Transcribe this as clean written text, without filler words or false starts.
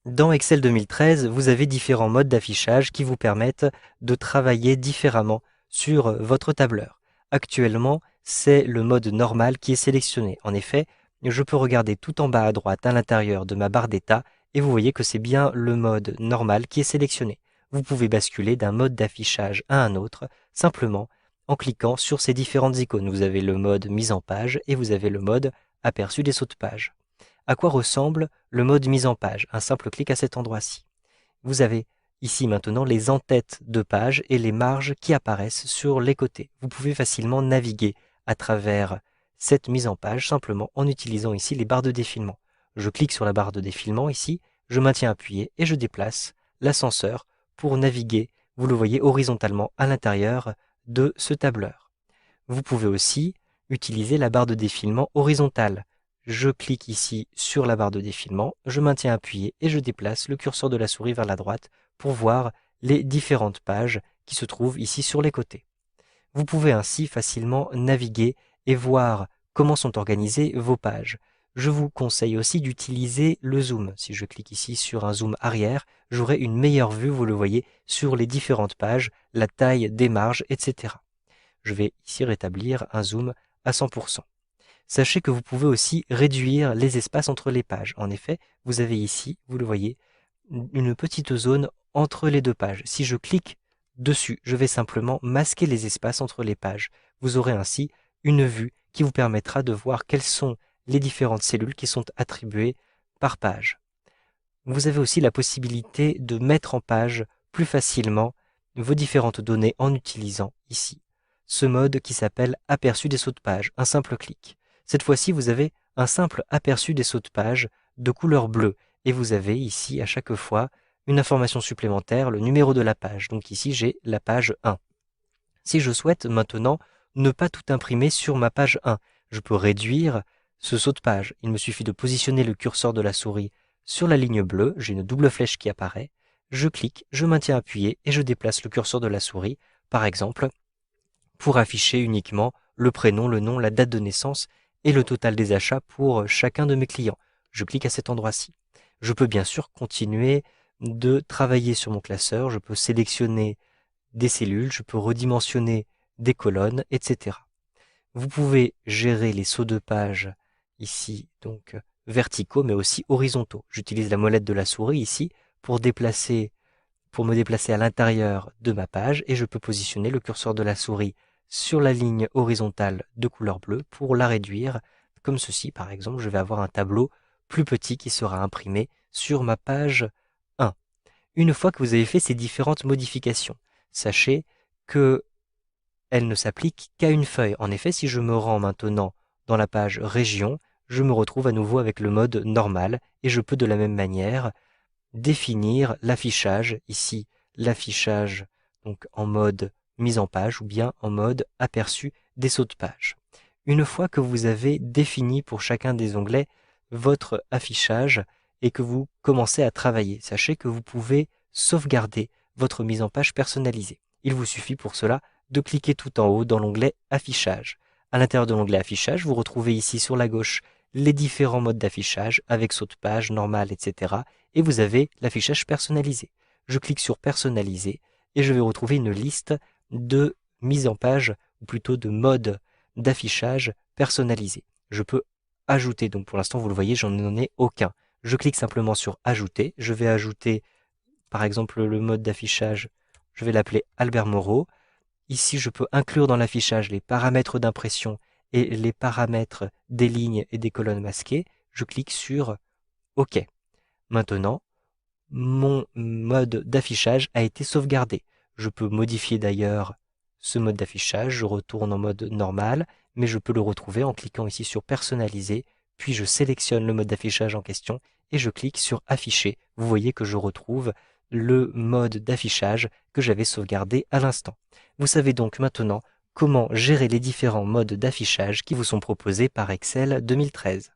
Dans Excel 2013, vous avez différents modes d'affichage qui vous permettent de travailler différemment sur votre tableur. Actuellement, c'est le mode normal qui est sélectionné. En effet, je peux regarder tout en bas à droite à l'intérieur de ma barre d'état et vous voyez que c'est bien le mode normal qui est sélectionné. Vous pouvez basculer d'un mode d'affichage à un autre simplement en cliquant sur ces différentes icônes. Vous avez le mode mise en page et vous avez le mode aperçu des sauts de page. À quoi ressemble le mode mise en page? Un simple clic à cet endroit-ci. Vous avez ici maintenant les en-têtes de page et les marges qui apparaissent sur les côtés. Vous pouvez facilement naviguer à travers cette mise en page simplement en utilisant ici les barres de défilement. Je clique sur la barre de défilement ici, je maintiens appuyé et je déplace l'ascenseur pour naviguer, vous le voyez, horizontalement à l'intérieur de ce tableur. Vous pouvez aussi utiliser la barre de défilement horizontale. Je clique ici sur la barre de défilement, je maintiens appuyé et je déplace le curseur de la souris vers la droite pour voir les différentes pages qui se trouvent ici sur les côtés. Vous pouvez ainsi facilement naviguer et voir comment sont organisées vos pages. Je vous conseille aussi d'utiliser le zoom. Si je clique ici sur un zoom arrière, j'aurai une meilleure vue, vous le voyez, sur les différentes pages, la taille des marges, etc. Je vais ici rétablir un zoom à 100%. Sachez que vous pouvez aussi réduire les espaces entre les pages. En effet, vous avez ici, vous le voyez, une petite zone entre les deux pages. Si je clique dessus, je vais simplement masquer les espaces entre les pages. Vous aurez ainsi une vue qui vous permettra de voir quelles sont les différentes cellules qui sont attribuées par page. Vous avez aussi la possibilité de mettre en page plus facilement vos différentes données en utilisant ici ce mode qui s'appelle aperçu des sauts de page, un simple clic. Cette fois-ci, vous avez un simple aperçu des sauts de page de couleur bleue et vous avez ici à chaque fois une information supplémentaire, le numéro de la page. Donc ici, j'ai la page 1. Si je souhaite maintenant ne pas tout imprimer sur ma page 1, je peux réduire ce saut de page. Il me suffit de positionner le curseur de la souris sur la ligne bleue, j'ai une double flèche qui apparaît, je clique, je maintiens appuyé et je déplace le curseur de la souris, par exemple, pour afficher uniquement le prénom, le nom, la date de naissance et le total des achats pour chacun de mes clients. Je clique à cet endroit-ci. Je peux bien sûr continuer de travailler sur mon classeur, je peux sélectionner des cellules, je peux redimensionner des colonnes, etc. Vous pouvez gérer les sauts de page ici, donc verticaux, mais aussi horizontaux. J'utilise la molette de la souris ici pour me déplacer à l'intérieur de ma page et je peux positionner le curseur de la souris sur la ligne horizontale de couleur bleue pour la réduire, comme ceci par exemple, je vais avoir un tableau plus petit qui sera imprimé sur ma page 1. Une fois que vous avez fait ces différentes modifications, sachez que elles ne s'appliquent qu'à une feuille. En effet, si je me rends maintenant dans la page région, je me retrouve à nouveau avec le mode normal et je peux de la même manière définir l'affichage, ici l'affichage donc en mode mise en page ou bien en mode aperçu des sauts de page. Une fois que vous avez défini pour chacun des onglets votre affichage et que vous commencez à travailler, sachez que vous pouvez sauvegarder votre mise en page personnalisée. Il vous suffit pour cela de cliquer tout en haut dans l'onglet affichage. À l'intérieur de l'onglet affichage, vous retrouvez ici sur la gauche les différents modes d'affichage avec saut de page, normal, etc. Et vous avez l'affichage personnalisé. Je clique sur personnaliser et je vais retrouver une liste de mise en page, ou plutôt de modes d'affichage personnalisé. Je peux ajouter, donc pour l'instant vous le voyez, j'en ai aucun. Je clique simplement sur ajouter, je vais ajouter par exemple le mode d'affichage, je vais l'appeler Albert Moreau. Ici je peux inclure dans l'affichage les paramètres d'impression et les paramètres des lignes et des colonnes masquées. Je clique sur OK. Maintenant, mon mode d'affichage a été sauvegardé. Je peux modifier d'ailleurs ce mode d'affichage, je retourne en mode normal, mais je peux le retrouver en cliquant ici sur personnaliser, puis je sélectionne le mode d'affichage en question et je clique sur afficher. Vous voyez que je retrouve le mode d'affichage que j'avais sauvegardé à l'instant. Vous savez donc maintenant comment gérer les différents modes d'affichage qui vous sont proposés par Excel 2013.